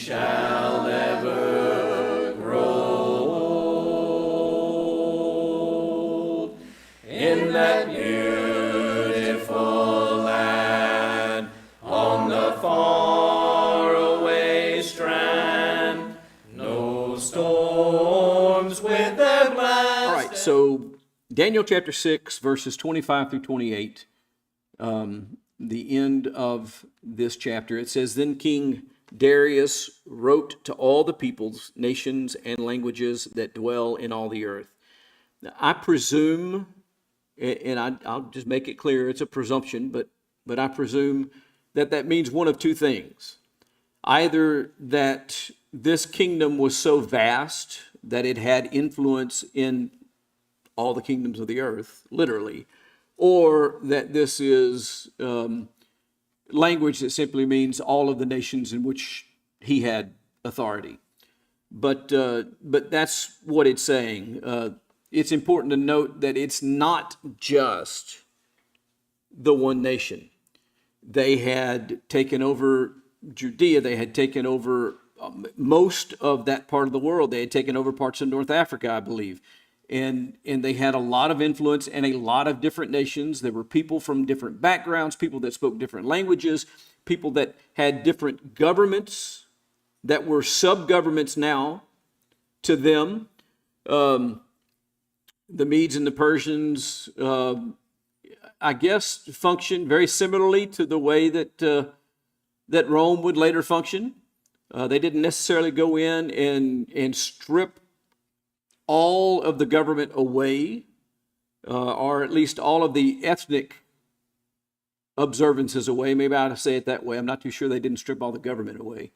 shall ever grow in that beautiful land on the faraway strand. No storms with their blast. All right, so Daniel chapter 6, verses 25 through 28, the end of this chapter, it says, Then King Darius wrote to all the peoples, nations, and languages that dwell in all the earth. Now, I presume, and I'll just make it clear, it's a presumption, but I presume that means one of two things. Either that this kingdom was so vast that it had influence in all the kingdoms of the earth, literally, or that this is language that simply means all of the nations in which he had authority. But that's what it's saying. It's important to note that it's not just the one nation. They had taken over Judea. They had taken over most of that part of the world. They had taken over parts of North Africa, I believe. And they had a lot of influence in a lot of different nations. There were people from different backgrounds, people that spoke different languages, people that had different governments that were sub-governments now to them. The Medes and the Persians, I guess, functioned very similarly to the way that Rome would later function. They didn't necessarily go in and strip all of the government away, or at least all of the ethnic observances away. Maybe I ought to say it that way. I'm not too sure they didn't strip all the government away.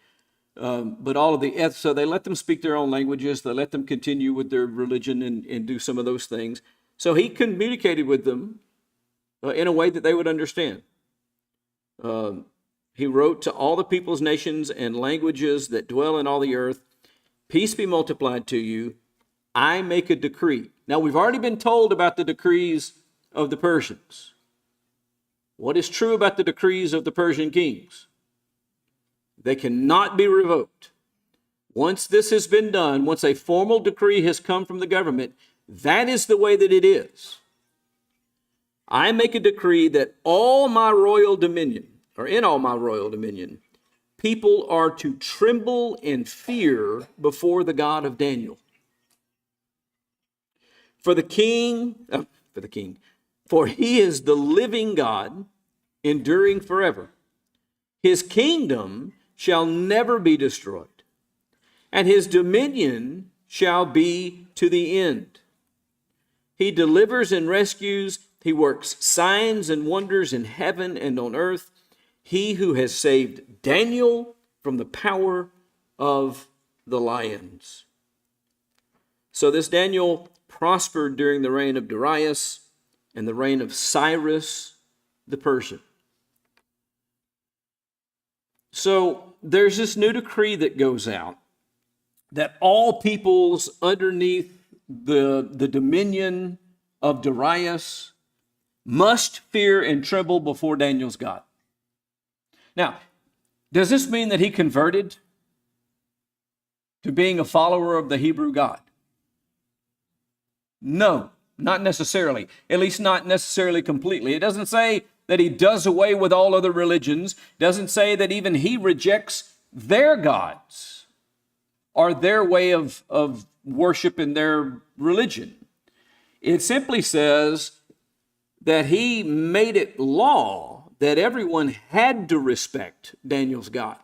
But all of the so they let them speak their own languages. They let them continue with their religion and do some of those things. So he communicated with them in a way that they would understand. He wrote to all the peoples, nations, and languages that dwell in all the earth, peace be multiplied to you. I make a decree. Now, we've already been told about the decrees of the Persians. What is true about the decrees of the Persian kings? They cannot be revoked. Once this has been done, once a formal decree has come from the government, that is the way that it is. I make a decree that all my royal dominion, or in all my royal dominion, people are to tremble and fear before the God of Daniel. For he is the living God, enduring forever. His kingdom shall never be destroyed, and his dominion shall be to the end. He delivers and rescues. He works signs and wonders in heaven and on earth. He who has saved Daniel from the power of the lions. So this Daniel prospered during the reign of Darius and the reign of Cyrus the Persian. So there's this new decree that goes out that all peoples underneath the dominion of Darius must fear and tremble before Daniel's God. Now, does this mean that he converted to being a follower of the Hebrew God? No, not necessarily. At least not necessarily completely. It doesn't say that he does away with all other religions. It doesn't say that even he rejects their gods or their way of worship in their religion. It simply says that he made it law that everyone had to respect Daniel's God.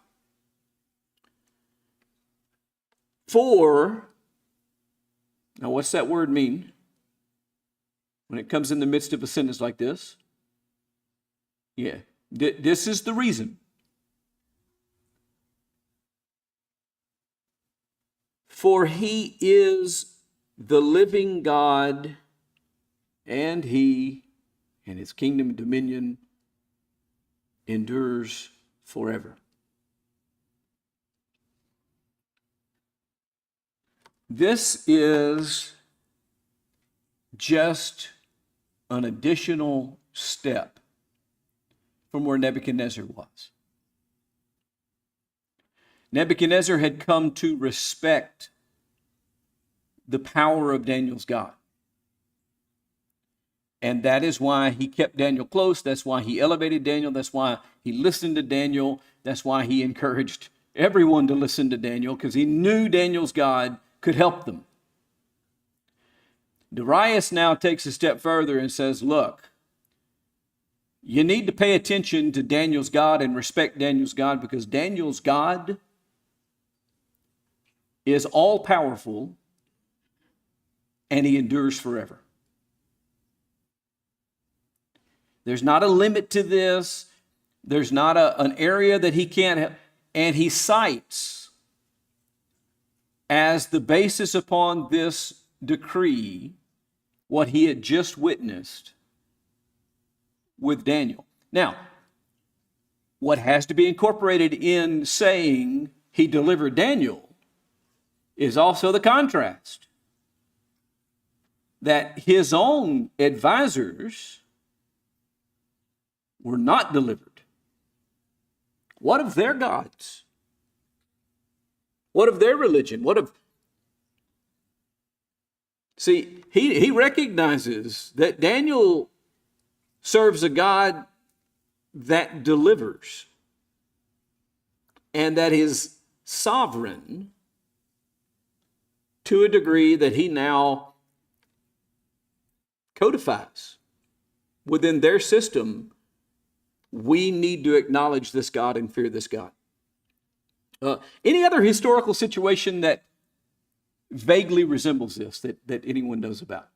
Now what's that word mean when it comes in the midst of a sentence like this? Yeah, this is the reason. For he is the living God, and he and his kingdom and dominion endures forever. This is just an additional step from where Nebuchadnezzar was. Nebuchadnezzar had come to respect the power of Daniel's God. And that is why he kept Daniel close. That's why he elevated Daniel. That's why he listened to Daniel. That's why he encouraged everyone to listen to Daniel, because he knew Daniel's God could help them. Darius now takes a step further and says, look, you need to pay attention to Daniel's God and respect Daniel's God, because Daniel's God is all-powerful and he endures forever. There's not a limit to this. There's not an area that he can't have. And he cites as the basis upon this decree what he had just witnessed with Daniel. Now, what has to be incorporated in saying he delivered Daniel is also the contrast that his own advisors were not delivered. What of their gods? What of their religion? See, he recognizes that Daniel serves a God that delivers, and that is sovereign to a degree that he now codifies within their system. We need to acknowledge this God and fear this God. Any other historical situation that vaguely resembles this that anyone knows about?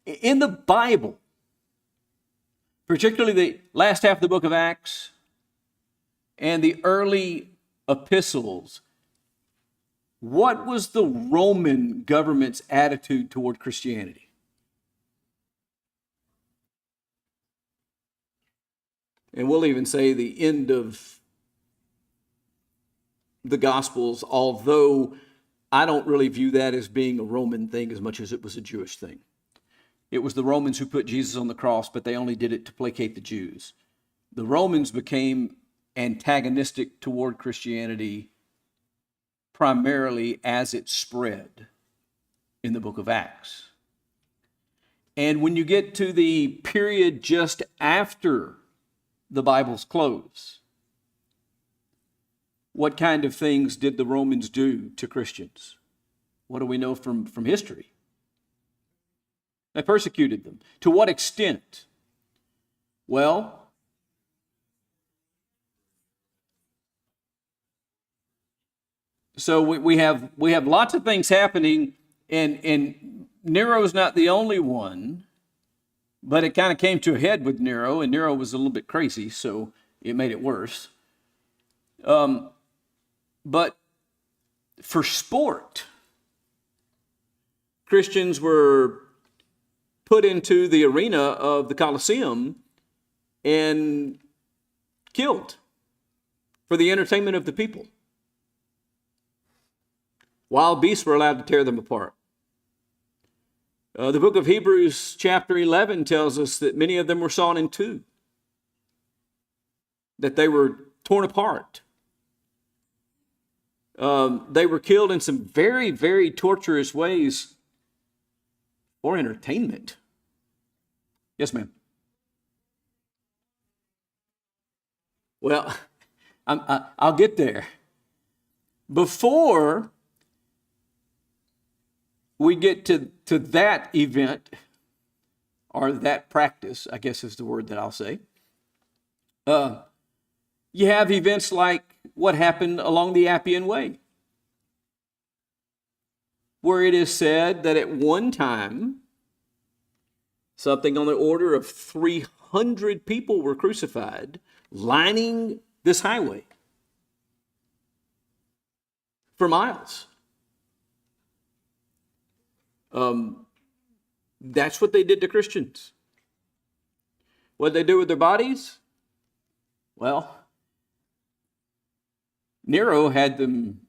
In the Bible, particularly the last half of the book of Acts and the early epistles, what was the Roman government's attitude toward Christianity? And we'll even say the end of the Gospels, although I don't really view that as being a Roman thing as much as it was a Jewish thing. It was the Romans who put Jesus on the cross, but they only did it to placate the Jews. The Romans became antagonistic toward Christianity primarily as it spread in the book of Acts. And when you get to the period just after the Bible's close, what kind of things did the Romans do to Christians? What do we know from history? They persecuted them. To what extent? Well, so we have lots of things happening, and Nero's not the only one, but it kind of came to a head with Nero, and Nero was a little bit crazy, so it made it worse. But for sport, Christians were put into the arena of the Colosseum and killed for the entertainment of the people. Wild beasts were allowed to tear them apart. The book of Hebrews chapter 11 tells us that many of them were sawn in two, that they were torn apart. They were killed in some very, very torturous ways for entertainment. Yes, ma'am. Well, I'll get there. Before we get to that event, or that practice, I guess is the word that I'll say, you have events like what happened along the Appian Way, where it is said that at one time, something on the order of 300 people were crucified, lining this highway for miles. That's what they did to Christians. What did they do with their bodies? Well, Nero had them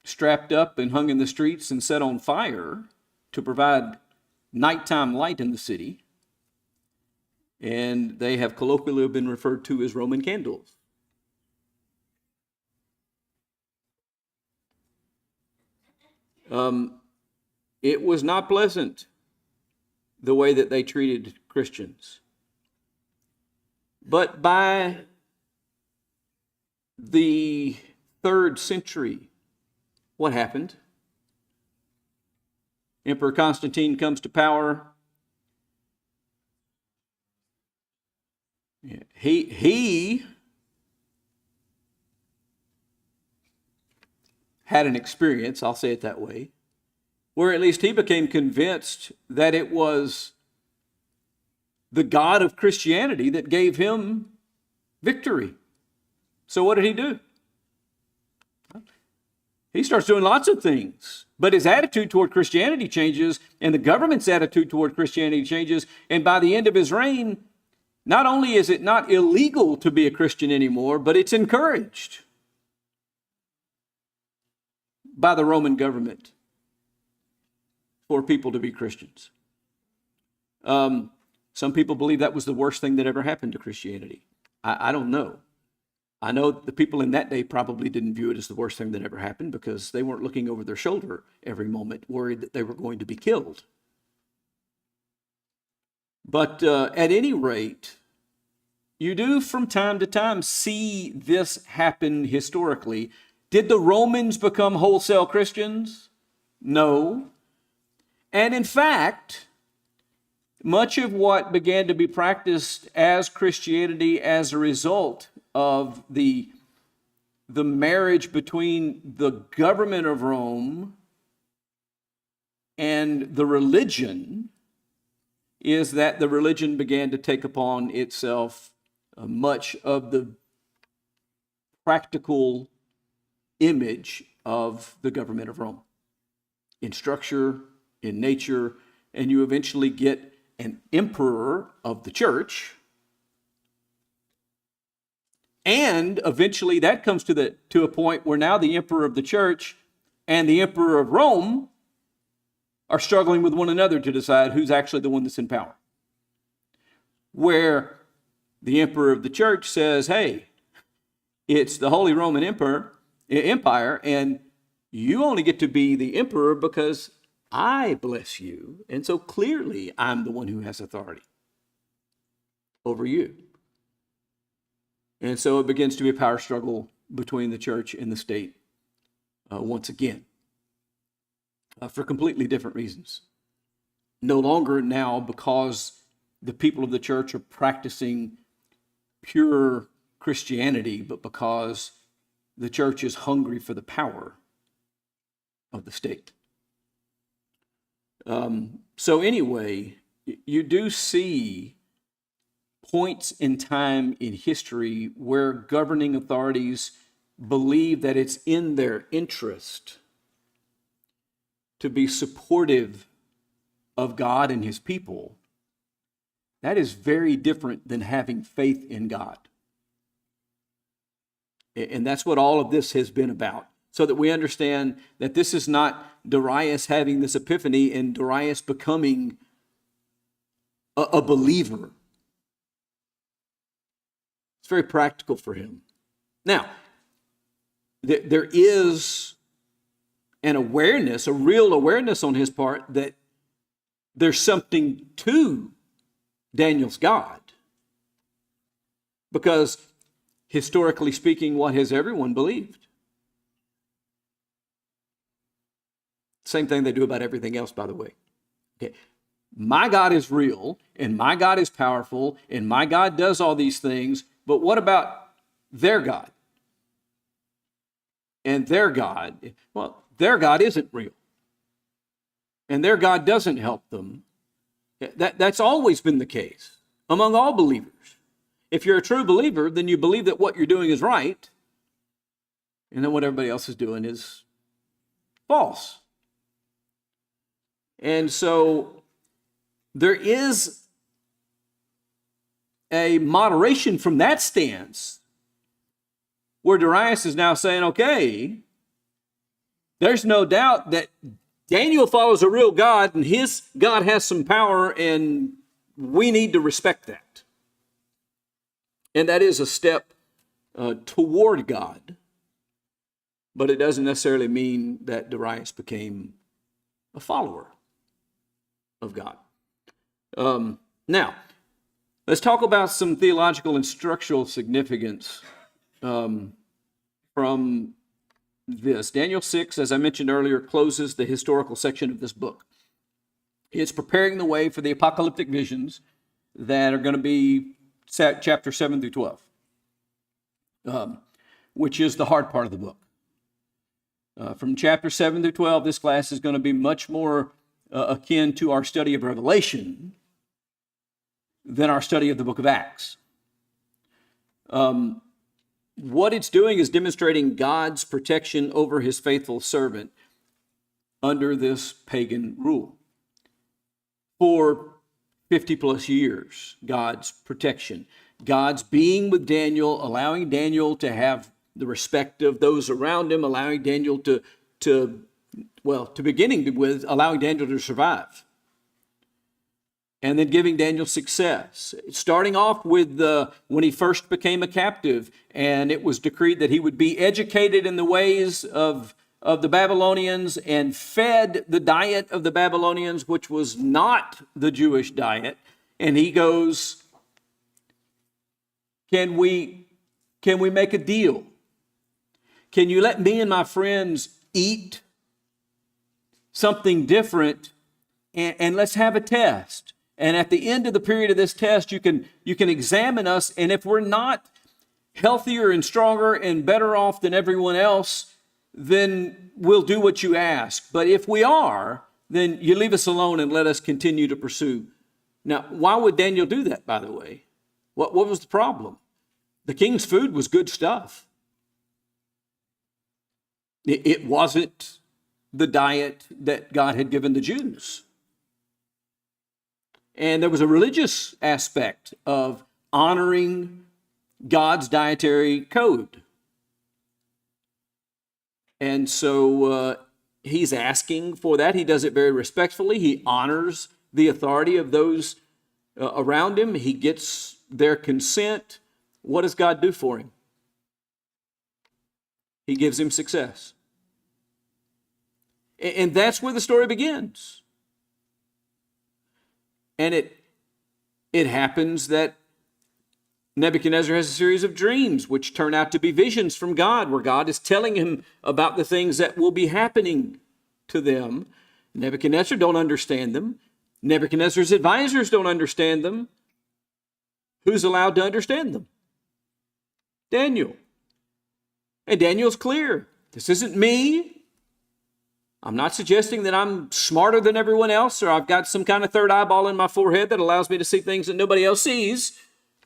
strapped up and hung in the streets and set on fire to provide nighttime light in the city. and they have colloquially been referred to as Roman candles. It was not pleasant the way that they treated Christians. But by the 3rd century, what happened? Emperor Constantine comes to power. He had an experience, I'll say it that way, where at least he became convinced that it was the God of Christianity that gave him victory. So what did he do? He starts doing lots of things, but his attitude toward Christianity changes, and the government's attitude toward Christianity changes, and by the end of his reign, not only is it not illegal to be a Christian anymore, but it's encouraged by the Roman government for people to be Christians. Some people believe that was the worst thing that ever happened to Christianity. I don't know. I know the people in that day probably didn't view it as the worst thing that ever happened because they weren't looking over their shoulder every moment, worried that they were going to be killed. But at any rate, you do from time to time see this happen historically. Did the Romans become wholesale Christians? No. And in fact, much of what began to be practiced as Christianity as a result of the marriage between the government of Rome and the religion is that the religion began to take upon itself much of the practical image of the government of Rome in structure, in nature, and you eventually get an emperor of the church. And eventually that comes to a point where now the emperor of the church and the emperor of Rome are struggling with one another to decide who's actually the one that's in power. Where the emperor of the church says, hey, it's the Holy Roman Empire, and you only get to be the emperor because I bless you. And so clearly I'm the one who has authority over you. And so it begins to be a power struggle between the church and the state once again, for completely different reasons. No longer now because the people of the church are practicing pure Christianity, but because the church is hungry for the power of the state. So anyway, you do see points in time in history where governing authorities believe that it's in their interest to be supportive of God and his people. That is very different than having faith in God. And that's what all of this has been about, so that we understand that this is not Darius having this epiphany and Darius becoming a believer. It's very practical for him. Now, there is an awareness, a real awareness on his part that there's something to Daniel's God. Because historically speaking, what has everyone believed? Same thing they do about everything else, by the way. Okay. My God is real, and my God is powerful, and my God does all these things, but what about their God? And their God, well, their God isn't real. And their God doesn't help them. That's always been the case among all believers. If you're a true believer, then you believe that what you're doing is right, and then what everybody else is doing is false. And so there is a moderation from that stance where Darius is now saying, okay, there's no doubt that Daniel follows a real God and his God has some power and we need to respect that. And that is a step toward God, but it doesn't necessarily mean that Darius became a follower of God. Now, let's talk about some theological and structural significance from this. Daniel 6, as I mentioned earlier, closes the historical section of this book. It's preparing the way for the apocalyptic visions that are going to be chapter 7 through 12, which is the hard part of the book. From chapter 7 through 12, this class is going to be much more akin to our study of Revelation than our study of the book of Acts. What it's doing is demonstrating God's protection over his faithful servant under this pagan rule. For 50 plus years, God's protection. God's being with Daniel, allowing Daniel to have the respect of those around him, allowing Daniel to beginning with, allowing Daniel to survive. And then giving Daniel success. Starting off with when he first became a captive, and it was decreed that he would be educated in the ways of the Babylonians and fed the diet of the Babylonians, which was not the Jewish diet. And he goes, can we make a deal? Can you let me and my friends eat something different, and let's have a test? And at the end of the period of this test, you can examine us, and if we're not healthier and stronger and better off than everyone else, then we'll do what you ask. But if we are, then you leave us alone and let us continue to pursue. Now, why would Daniel do that, by the way? What was the problem? The king's food was good stuff. It wasn't the diet that God had given the Jews. And there was a religious aspect of honoring God's dietary code. And so he's asking for that. He does it very respectfully. He honors the authority of those around him. He gets their consent. What does God do for him? He gives him success. And that's where the story begins. And it happens that Nebuchadnezzar has a series of dreams which turn out to be visions from God, where God is telling him about the things that will be happening to them. Nebuchadnezzar don't understand them. Nebuchadnezzar's advisors don't understand them. Who's allowed to understand them? Daniel. And Daniel's clear. This isn't me. I'm not suggesting that I'm smarter than everyone else, or I've got some kind of third eyeball in my forehead that allows me to see things that nobody else sees.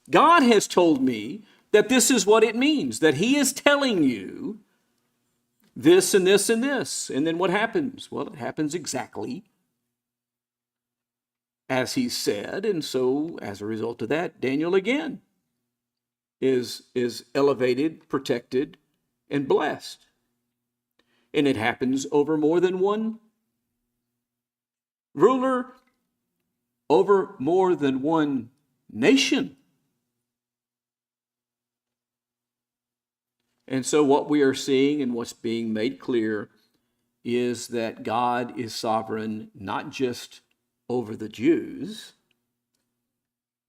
God has told me that this is what it means, that he is telling you this and this and this. And then what happens? Well, it happens exactly as he said. And so as a result of that, Daniel again is elevated, protected, and blessed. And it happens over more than one ruler, over more than one nation. And so what we are seeing and what's being made clear is that God is sovereign not just over the Jews,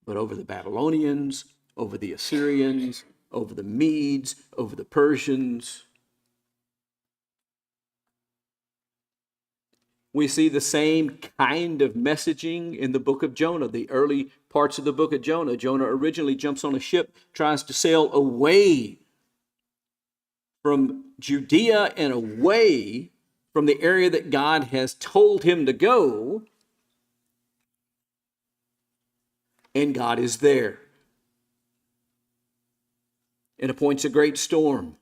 but over the Babylonians, over the Assyrians, over the Medes, over the Persians. We see the same kind of messaging in the book of Jonah, the early parts of the book of Jonah. Jonah originally jumps on a ship, tries to sail away from Judea and away from the area that God has told him to go. And God is there and appoints a great storm.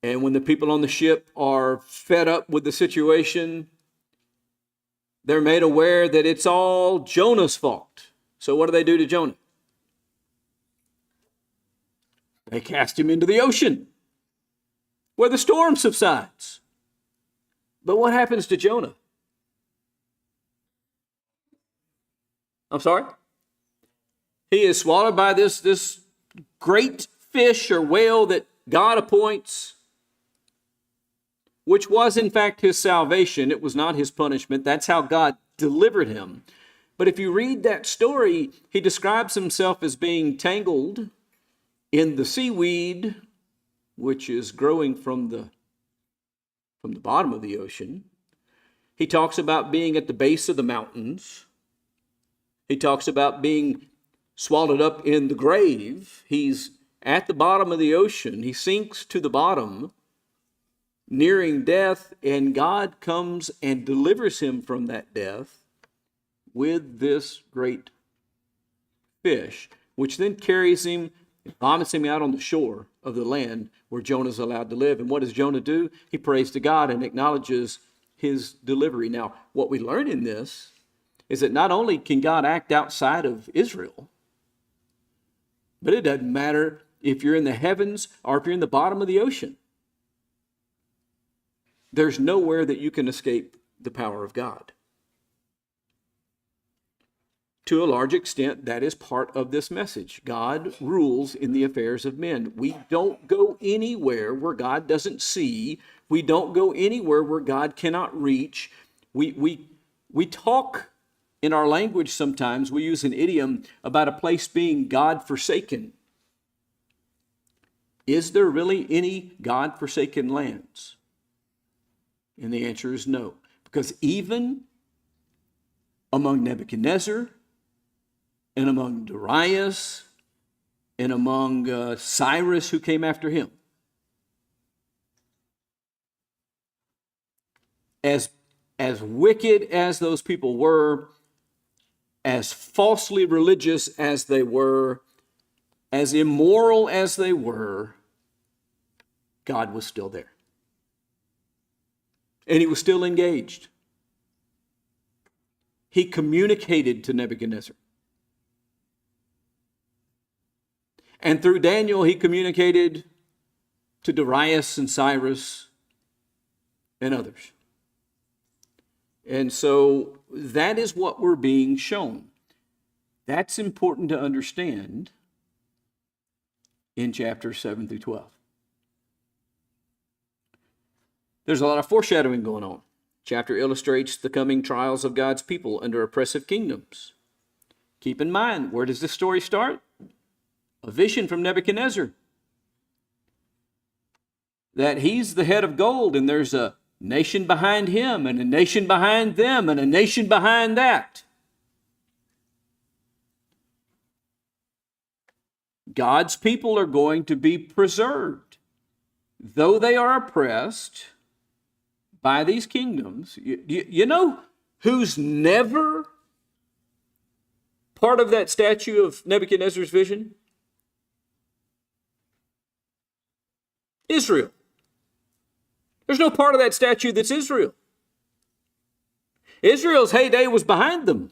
And when the people on the ship are fed up with the situation, they're made aware that it's all Jonah's fault. So what do they do to Jonah? They cast him into the ocean where the storm subsides. But what happens to Jonah? I'm sorry? He is swallowed by this great fish or whale that God appoints, which was in fact his salvation. It was not his punishment. That's how God delivered him. But if you read that story, he describes himself as being tangled in the seaweed, which is growing from the bottom of the ocean. He talks about being at the base of the mountains. He talks about being swallowed up in the grave. He's at the bottom of the ocean. He sinks to the bottom, nearing death, and God comes and delivers him from that death with this great fish, which then carries him and vomits him out on the shore of the land where Jonah's allowed to live. And what does Jonah do? He prays to God and acknowledges his delivery. Now, what we learn in this is that not only can God act outside of Israel, but it doesn't matter if you're in the heavens or if you're in the bottom of the ocean. There's nowhere that you can escape the power of God. To a large extent, that is part of this message. God rules in the affairs of men. We don't go anywhere where God doesn't see. We don't go anywhere where God cannot reach. We talk in our language sometimes, we use an idiom about a place being God-forsaken. Is there really any God-forsaken lands? And the answer is no. Because even among Nebuchadnezzar and among Darius and among Cyrus, who came after him, as wicked as those people were, as falsely religious as they were, as immoral as they were, God was still there. And he was still engaged. He communicated to Nebuchadnezzar. And through Daniel, he communicated to Darius and Cyrus and others. And so that is what we're being shown. That's important to understand in chapters 7 through 12. There's a lot of foreshadowing going on. Chapter illustrates the coming trials of God's people under oppressive kingdoms. Keep in mind, where does this story start? A vision from Nebuchadnezzar. That he's the head of gold and there's a nation behind him and a nation behind them and a nation behind that. God's people are going to be preserved. Though they are oppressed by these kingdoms, you know who's never part of that statue of Nebuchadnezzar's vision? Israel. There's no part of that statue that's Israel. Israel's heyday was behind them.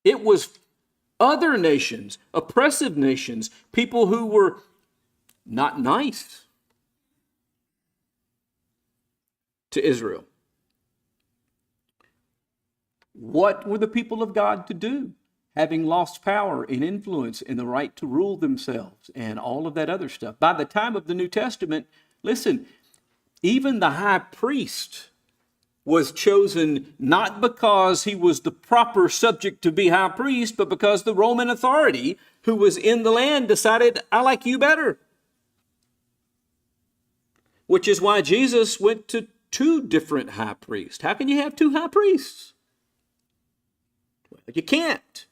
It was other nations, oppressive nations, people who were not nice to Israel. What were the people of God to do, having lost power and influence and the right to rule themselves and all of that other stuff? By the time of the New Testament, listen, even the high priest was chosen not because he was the proper subject to be high priest, but because the Roman authority who was in the land decided, I like you better. Which is why Jesus went to 2 different high priests. How can you have 2 high priests? Well, you can't.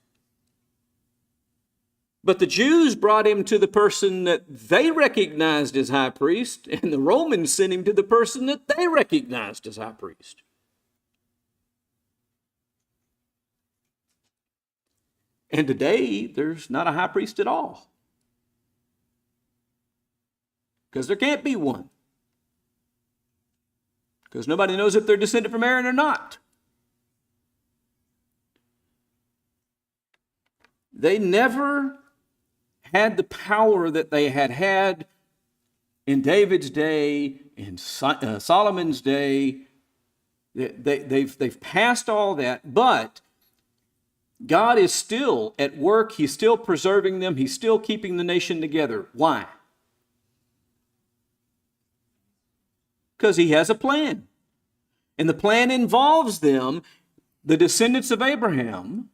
But the Jews brought him to the person that they recognized as high priest, and the Romans sent him to the person that they recognized as high priest. And today, there's not a high priest at all. Because there can't be one. Because nobody knows if they're descended from Aaron or not. They never had the power that they had in David's day, in Solomon's day. They've passed all that, but God is still at work. He's still preserving them. He's still keeping the nation together. Why? Because he has a plan. And the plan involves them, the descendants of Abraham,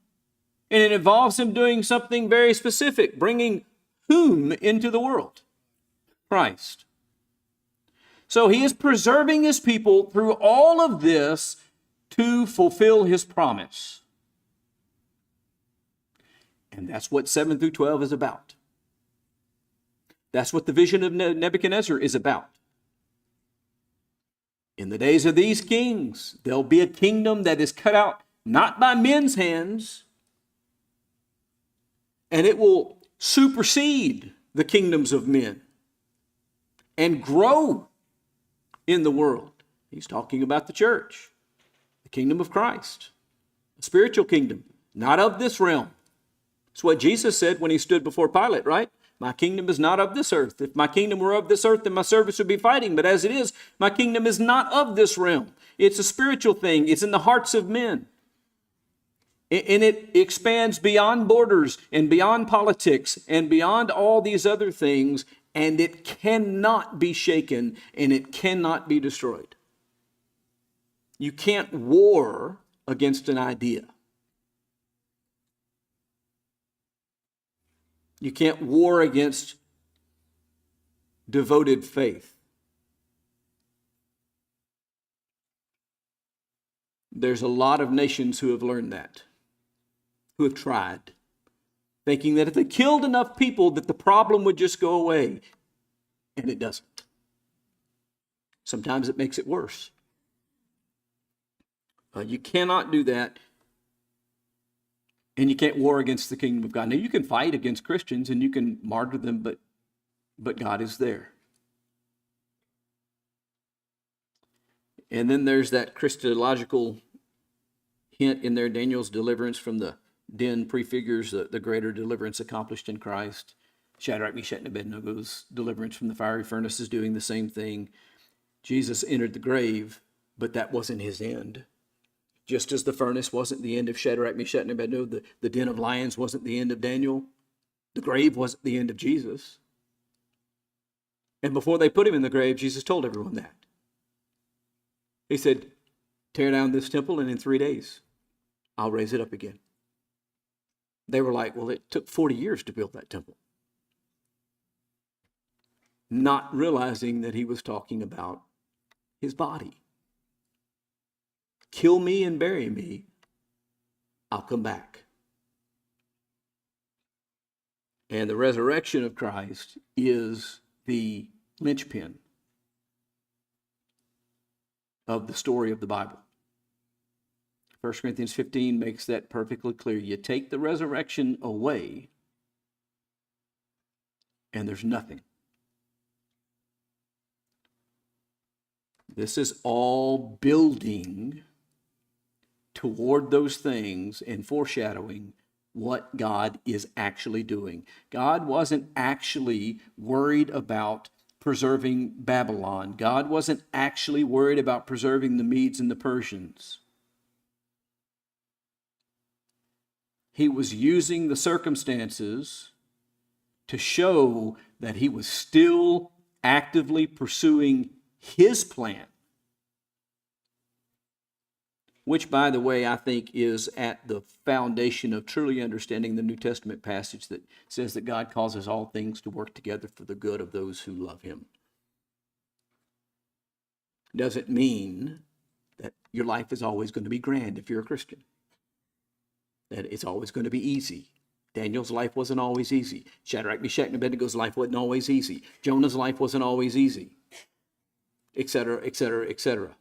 and it involves him doing something very specific, bringing whom into the world? Christ. So he is preserving his people through all of this to fulfill his promise. And that's what 7 through 12 is about. That's what the vision of Nebuchadnezzar is about. In the days of these kings, there'll be a kingdom that is cut out not by men's hands, and it will supersede the kingdoms of men and grow in the world. He's talking about the church, the kingdom of Christ, a spiritual kingdom, not of this realm. It's what Jesus said when he stood before Pilate, right? My kingdom is not of this earth. If my kingdom were of this earth, then my servants would be fighting. But as it is, my kingdom is not of this realm. It's a spiritual thing. It's in the hearts of men. And it expands beyond borders and beyond politics and beyond all these other things. And it cannot be shaken and it cannot be destroyed. You can't war against an idea. You can't war against devoted faith. There's a lot of nations who have learned that, who have tried, thinking that if they killed enough people that the problem would just go away, and it doesn't. Sometimes it makes it worse. You cannot do that. And you can't war against the kingdom of God. Now, you can fight against Christians and you can martyr them, but God is there. And then there's that Christological hint in there. Daniel's deliverance from the den prefigures the greater deliverance accomplished in Christ. Shadrach, Meshach, and Abednego's deliverance from the fiery furnace is doing the same thing. Jesus entered the grave, but that wasn't his end. Just as the furnace wasn't the end of Shadrach, Meshach, and Abednego, the den of lions wasn't the end of Daniel, the grave wasn't the end of Jesus. And before they put him in the grave, Jesus told everyone that. He said, tear down this temple, and in 3 days, I'll raise it up again. They were like, well, it took 40 years to build that temple. Not realizing that he was talking about his body. Kill me and bury me, I'll come back. And the resurrection of Christ is the linchpin of the story of the Bible. 1 Corinthians 15 makes that perfectly clear. You take the resurrection away, and there's nothing. This is all building toward those things and foreshadowing what God is actually doing. God wasn't actually worried about preserving Babylon. God wasn't actually worried about preserving the Medes and the Persians. He was using the circumstances to show that he was still actively pursuing his plan. Which, by the way, I think is at the foundation of truly understanding the New Testament passage that says that God causes all things to work together for the good of those who love him. Doesn't mean that your life is always going to be grand if you're a Christian. That it's always going to be easy. Daniel's life wasn't always easy. Shadrach, Meshach, and Abednego's life wasn't always easy. Jonah's life wasn't always easy. Etc., etc., etc.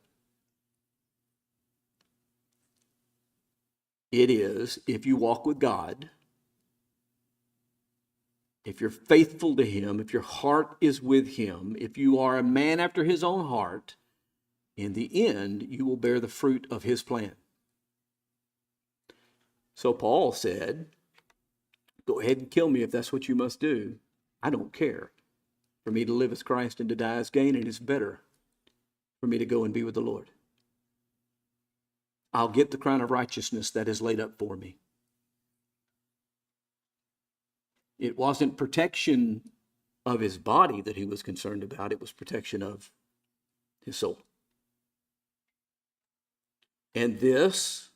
It is, if you walk with God, if you're faithful to him, if your heart is with him, if you are a man after his own heart, in the end, you will bear the fruit of his plan. So Paul said, go ahead and kill me if that's what you must do. I don't care. For me to live as Christ and to die as gain, it is better for me to go and be with the Lord. I'll get the crown of righteousness that is laid up for me. It wasn't protection of his body that he was concerned about. It was protection of his soul. And this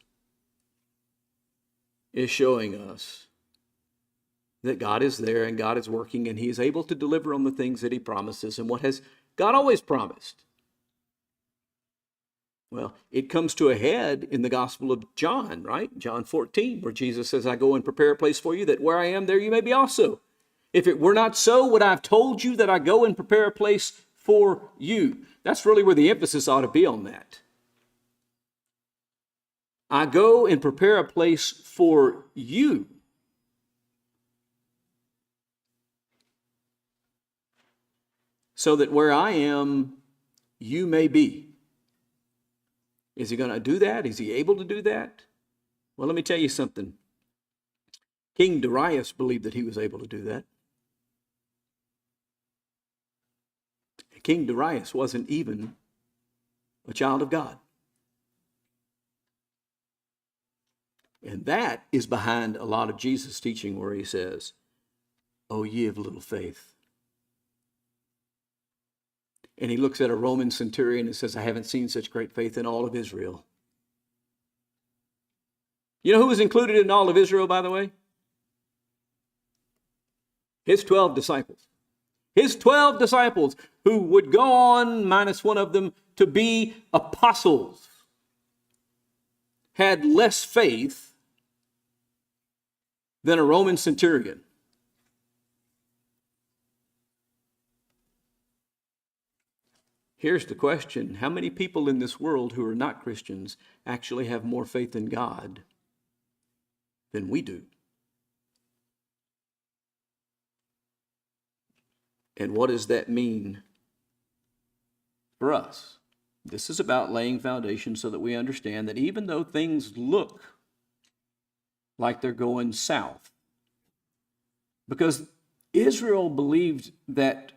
is showing us that God is there and God is working and he is able to deliver on the things that he promises. And what has God always promised? Well, it comes to a head in the Gospel of John, right? John 14, where Jesus says, I go and prepare a place for you, that where I am, there you may be also. If it were not so, would I have told you that I go and prepare a place for you? That's really where the emphasis ought to be on that. I go and prepare a place for you. So that where I am, you may be. Is he going to do that? Is he able to do that? Well, let me tell you something. King Darius believed that he was able to do that. King Darius wasn't even a child of God. And that is behind a lot of Jesus' teaching where he says, "O ye of little faith." And he looks at a Roman centurion and says, I haven't seen such great faith in all of Israel. You know who was included in all of Israel, by the way? His 12 disciples. His 12 disciples who would go on, minus one of them, to be apostles, had less faith than a Roman centurion. Here's the question. How many people in this world who are not Christians actually have more faith in God than we do? And what does that mean for us? This is about laying foundation so that we understand that even though things look like they're going south, because Israel believed that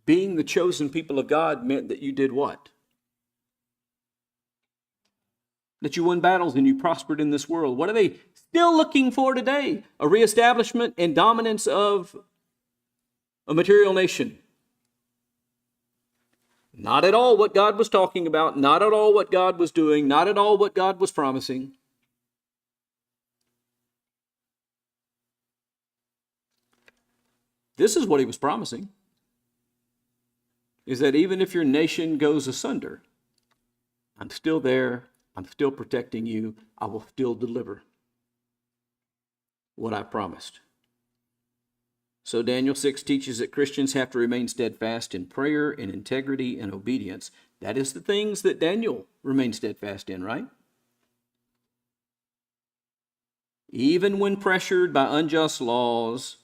being the chosen people of God meant that you did what? That you won battles and you prospered in this world. What are they still looking for today? A reestablishment and dominance of a material nation. Not at all what God was talking about, not at all what God was doing, not at all what God was promising. This is what he was promising. Is that even if your nation goes asunder, I'm still there, I'm still protecting you, I will still deliver what I promised. So Daniel 6 teaches that Christians have to remain steadfast in prayer, in integrity, and obedience. That is the things that Daniel remained steadfast in, right? Even when pressured by unjust laws,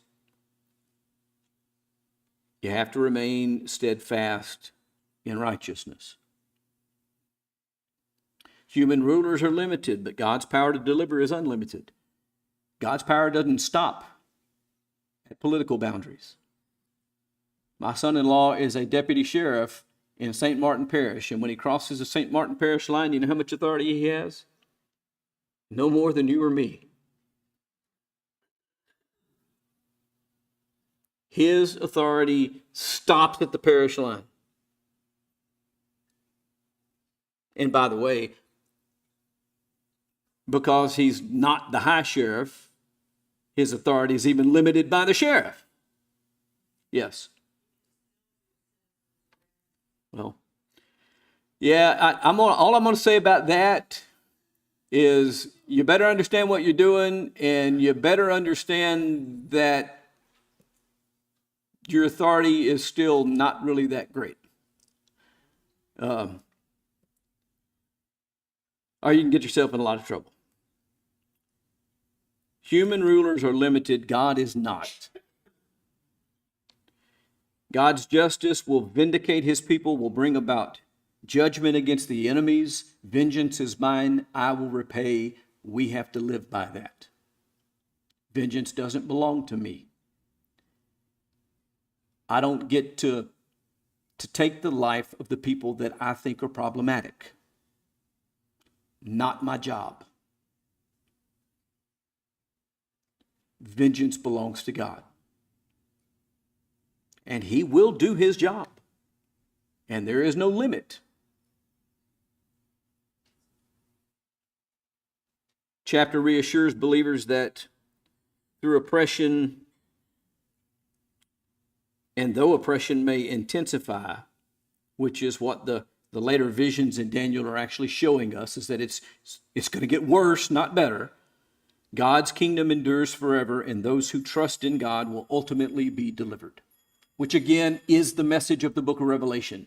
you have to remain steadfast in righteousness. Human rulers are limited, but God's power to deliver is unlimited. God's power doesn't stop at political boundaries. My son-in-law is a deputy sheriff in St. Martin Parish, and when he crosses the St. Martin Parish line, you know how much authority he has? No more than you or me. His authority stops at the parish line. And by the way, because he's not the high sheriff, his authority is even limited by the sheriff. Yes. Well, yeah, all I'm going to say about that is you better understand what you're doing, and you better understand that your authority is still not really that great. Or you can get yourself in a lot of trouble. Human rulers are limited. God is not. God's justice will vindicate his people, will bring about judgment against the enemies. Vengeance is mine, I will repay. We have to live by that. Vengeance doesn't belong to me. I don't get to take the life of the people that I think are problematic. Not my job. vengeance belongs to God. And he will do his job. And there is no limit. Chapter reassures believers that through oppression, and though oppression may intensify, which is what the later visions in Daniel are actually showing us, is that it's going to get worse, not better. God's kingdom endures forever, and those who trust in God will ultimately be delivered, which again is the message of the book of Revelation.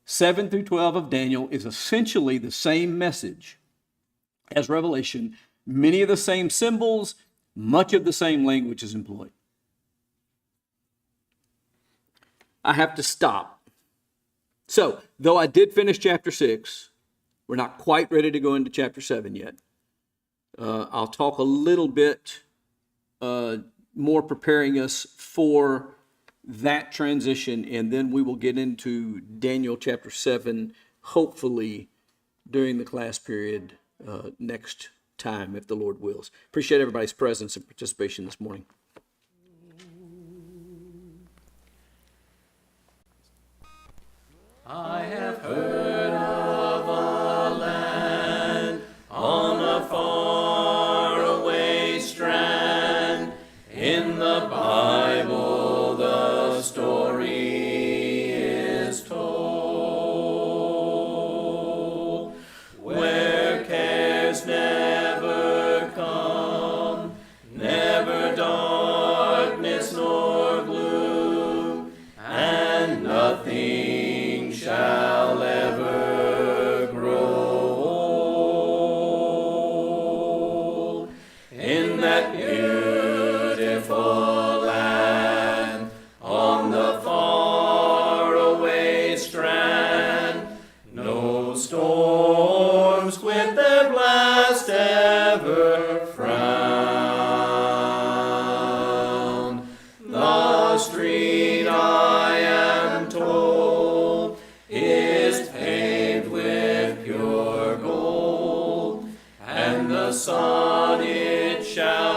7 through 12 of Daniel is essentially the same message as Revelation. Many of the same symbols, much of the same language is employed. I have to stop. So, though I did finish chapter 6, we're not quite ready to go into chapter 7 yet. I'll talk a little bit more preparing us for that transition, and then we will get into Daniel chapter 7, hopefully during the class period next time, if the Lord wills. Appreciate everybody's presence and participation this morning. I have heard of a land on a faraway strand. In the Bible the story is told, where cares never come, never darkness nor gloom, and nothing shall ever grow old. In that beautiful land, on the faraway strand, no storms with their blast ever frown. The street, I am told, is paved with pure gold, and the sun it shall